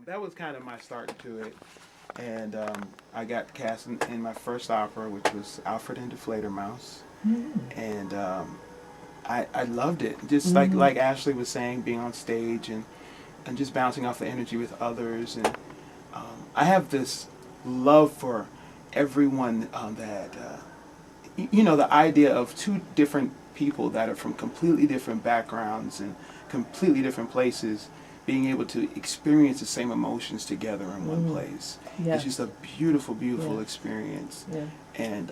That was kind of my start to it. And I got cast in my first opera, which was Alfred and the Fledermaus. And I loved it. Just like Ashley was saying, being on stage and just bouncing off the energy with others. And I have this love for everyone the idea of two different people that are from completely different backgrounds and completely different places being able to experience the same emotions together in one place. Yeah. It's just a beautiful, beautiful experience. Yeah. And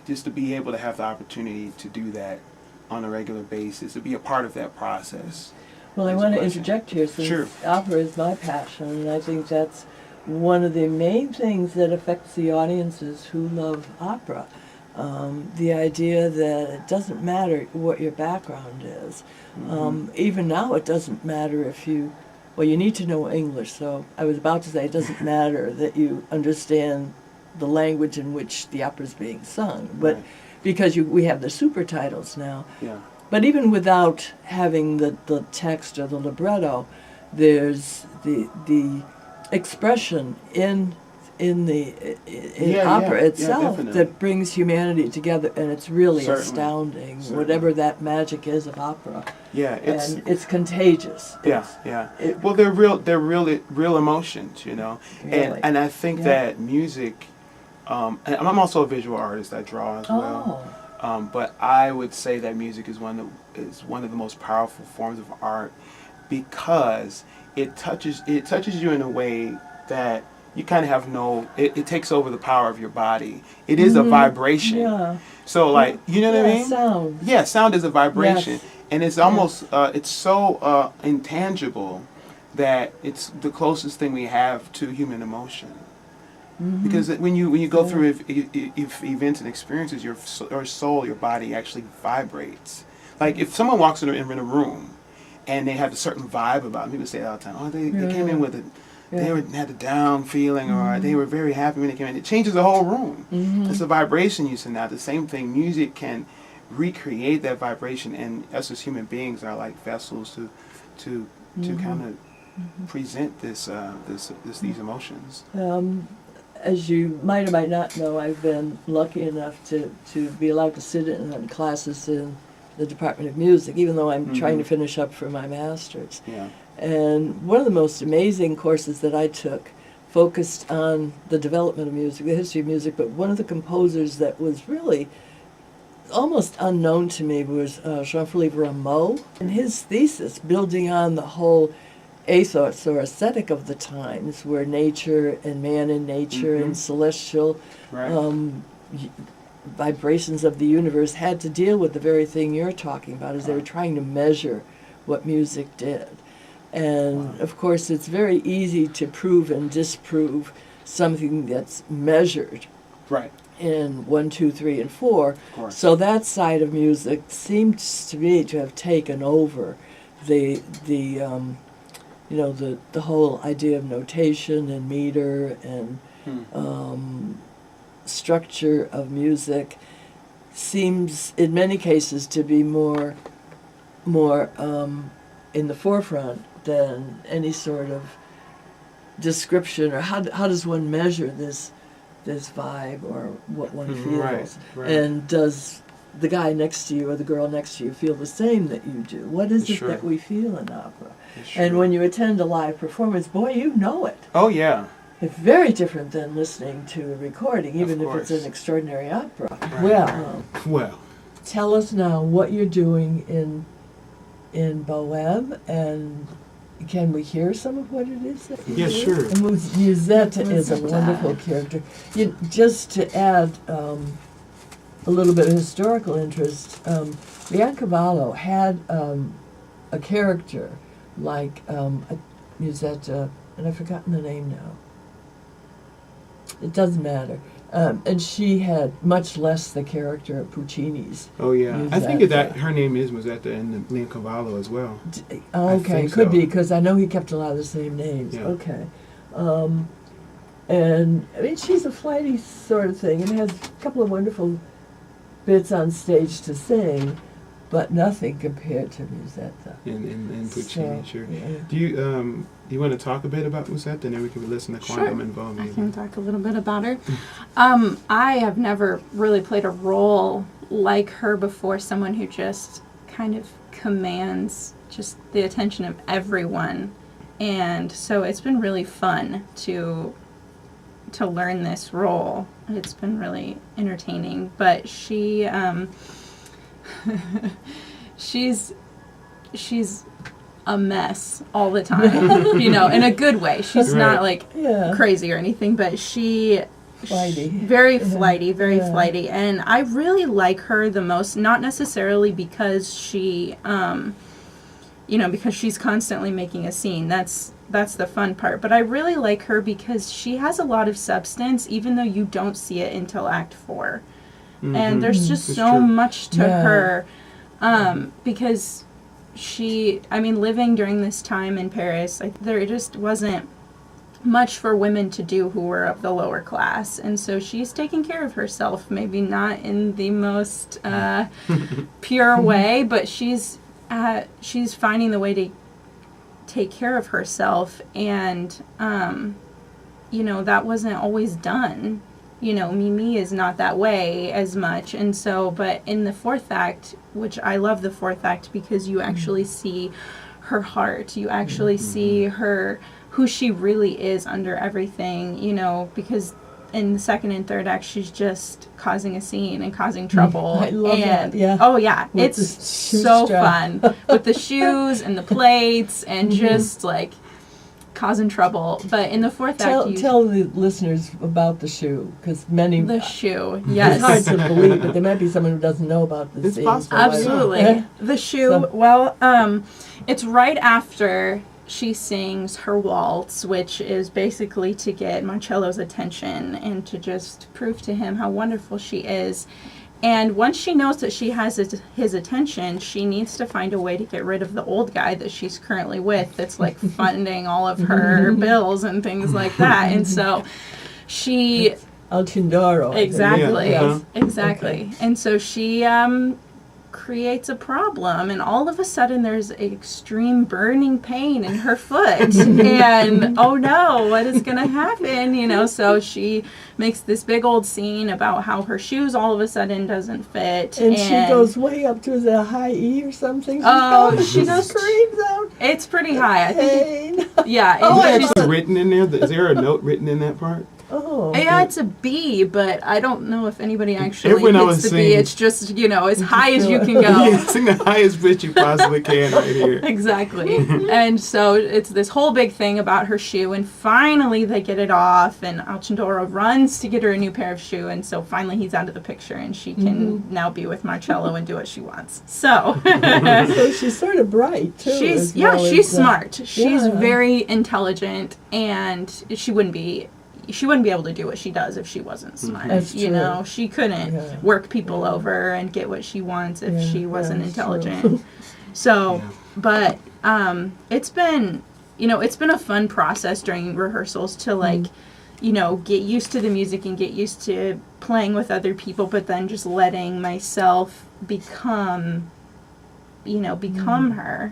just to be able to have the opportunity to do that on a regular basis, to be a part of that process. Well, I want to interject here since Sure. opera is my passion, and I think that's one of the main things that affects the audiences who love opera. The idea that it doesn't matter what your background is. Even now, it doesn't matter if you need to know English, so I was about to say it doesn't matter that you understand the language in which the opera is being sung, but Right. because we have the super titles now. Yeah. But even without having the text or the libretto, there's the expression in opera itself that brings humanity together, and it's really astounding. Certainly. Whatever that magic is of opera. Yeah, it's contagious. Well, they're real emotions, Really. and I think that music. And I'm also a visual artist. I draw as well. But I would say that music is one of the most powerful forms of art because it touches you in a way that you kind of have it takes over the power of your body. It is a vibration. Yeah. So you know what I mean? Sound. Yeah, sound is a vibration. Yes. And it's almost, it's so intangible that it's the closest thing we have to human emotion. Because when you go through if events and experiences, your soul, your body actually vibrates. Like if someone walks in a room and they have a certain vibe about them, people say all the time, oh, they came in with it. They had a down feeling, or they were very happy when they came in. It changes the whole room. It's a vibration you send out. The same thing, music can recreate that vibration, and us as human beings are like vessels to kind of present these emotions. As you might or might not know, I've been lucky enough to be allowed to sit in on classes in the Department of Music, even though I'm trying to finish up for my master's. Yeah. And one of the most amazing courses that I took focused on the development of music, the history of music, but one of the composers that was really almost unknown to me was Jean-Philippe Rameau. And his thesis, building on the whole ethos or aesthetic of the times, where nature and man in nature and celestial vibrations of the universe had to deal with the very thing you're talking about, as they were trying to measure what music did. And of course, it's very easy to prove and disprove something that's measured in 1, 2, 3, and 4. So that side of music seems to me to have taken over the whole idea of notation and meter and structure of music seems in many cases to be more in the forefront than any sort of description, or how does one measure this vibe or what one feels. And does the guy next to you or the girl next to you feel the same that you do? What is it that we feel in opera? And when you attend a live performance, boy, you know it. Oh, yeah. It's very different than listening to a recording, even if it's an extraordinary opera. Well, tell us now what you're doing in Boheme, and can we hear some of what it is that you do? Sure. And Musetta is a wonderful character. Just to add a little bit of historical interest, Leoncavallo had a character like Musetta, and I've forgotten the name now. It doesn't matter. And she had much less the character of Puccini's. Oh, yeah. Musetta. I think that her name is Musetta and Leoncavallo as well. Okay, could be, because I know he kept a lot of the same names. Yeah. Okay. And, I mean, she's a flighty sort of thing and has a couple of wonderful bits on stage to sing. but nothing compared to Musetta. And Puccini, So, sure. yeah. Do you want to talk a bit about Musetta, and then we can listen to Quantum and Boheme? I can talk a little bit about her. I have never really played a role like her before, someone who just kind of commands just the attention of everyone. And so it's been really fun to learn this role. It's been really entertaining. But she she's a mess all the time, in a good way. She's not like crazy or anything, but Flighty. Very flighty, very flighty. And I really like her the most, not necessarily because she, because she's constantly making a scene. That's the fun part. But I really like her because she has a lot of substance, even though you don't see it until Act 4. Mm-hmm. And there's just so much to her, because living during this time in Paris, there just wasn't much for women to do who were of the lower class, and so she's taking care of herself, maybe not in the most pure way, but she's finding the way to take care of herself, and that wasn't always done. Mimi is not that way as much, and so, but in the fourth act, which I love the fourth act because you actually see her heart, you actually see her, who she really is under everything, because in the second and third act, she's just causing a scene and causing trouble. I love that, yeah. Oh, yeah. With it's so fun. With the shoes and the plates and just, causing trouble. But in the fourth act, tell the listeners about the shoe, because many... The shoe, yes. It's hard to believe, but there might be someone who doesn't know about this. It's possible. Absolutely. The shoe, it's right after she sings her waltz, which is basically to get Marcello's attention and to just prove to him how wonderful she is. And once she knows that she has his attention, she needs to find a way to get rid of the old guy that she's currently with that's funding all of her bills and things like that. And so she... Alcindoro. Exactly. Yeah. Exactly. Okay. And so she creates a problem, and all of a sudden there's extreme burning pain in her foot. And oh no, what is going to happen? So she makes this big old scene about how her shoes all of a sudden doesn't fit. And she goes way up to the high E or something. She goes, screams out. It's pretty high. I think. Pain. Is it actually written in there? Is there a note written in that part? Oh. Yeah, it's a B, but I don't know if anybody actually Everyone hits the B. It's just, as high as you can go. Yeah, sing the highest pitch you possibly can right here. Exactly. And so it's this whole big thing about her shoe, and finally they get it off, and Alcindoro runs to get her a new pair of shoe, and so finally he's out of the picture, and she can now be with Marcello and do what she wants. So so she's sort of bright, too. She's smart. She's very intelligent, and she wouldn't be able to do what she does if she wasn't smart. That's true. She couldn't work people over and get what she wants if she wasn't intelligent. True. So, but it's been a fun process during rehearsals to get used to the music and get used to playing with other people, but then just letting myself become her.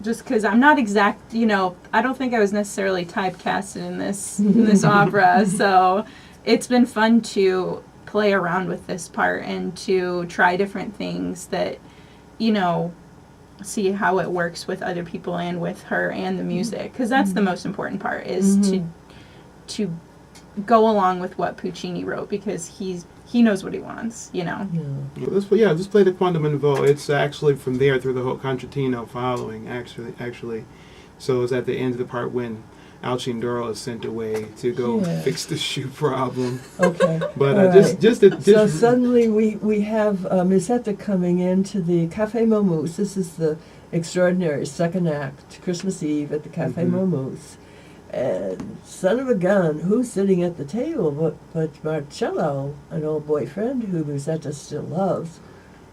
Just because I'm not exact, I don't think I was necessarily typecasted in this opera, so it's been fun to play around with this part and to try different things that, see how it works with other people and with her and the music, because that's the most important part, is to go along with what Puccini wrote, because he knows what he wants, Yeah. Let's play the Quantum and Vo. It's actually from there through the whole concertino following, actually. So it's at the end of the part when Alcindoro is sent away to go fix the shoe problem. Okay. But so suddenly we have Musetta coming into the Café Momus. This is the extraordinary second act, Christmas Eve at the Café Momus. And son of a gun, who's sitting at the table but Marcello, an old boyfriend who Musetta still loves.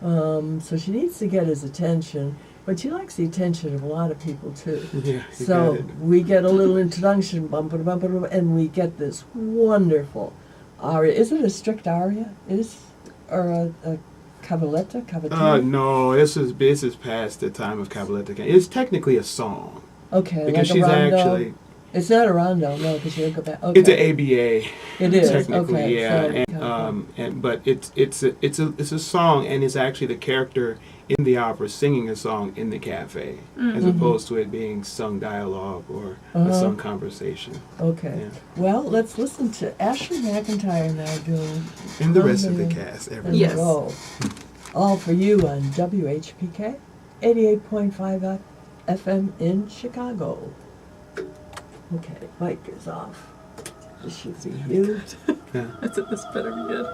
So she needs to get his attention, but she likes the attention of a lot of people too. Yeah, so we get a little introduction, and we get this wonderful aria. Is it a strict aria? Or a Cabaletta? No, this is past the time of Cabaletta. It's technically a song Okay, because like a she's rondo. actually. It's not a rondo, no, because you go back. Okay. It's an ABA. It is. Technically, Okay. yeah, So, but it's a song, and it's actually the character in the opera singing a song in the cafe, as opposed to it being sung dialogue or a sung conversation. okay. Yeah. Well, let's listen to Ashlie McIntire now doing. And the rest of the Romeo cast, and everyone. Yes. Roll. All for you on WHPK 88.5 FM in Chicago. Okay, mic is off. This should be you. Yeah. This better be good.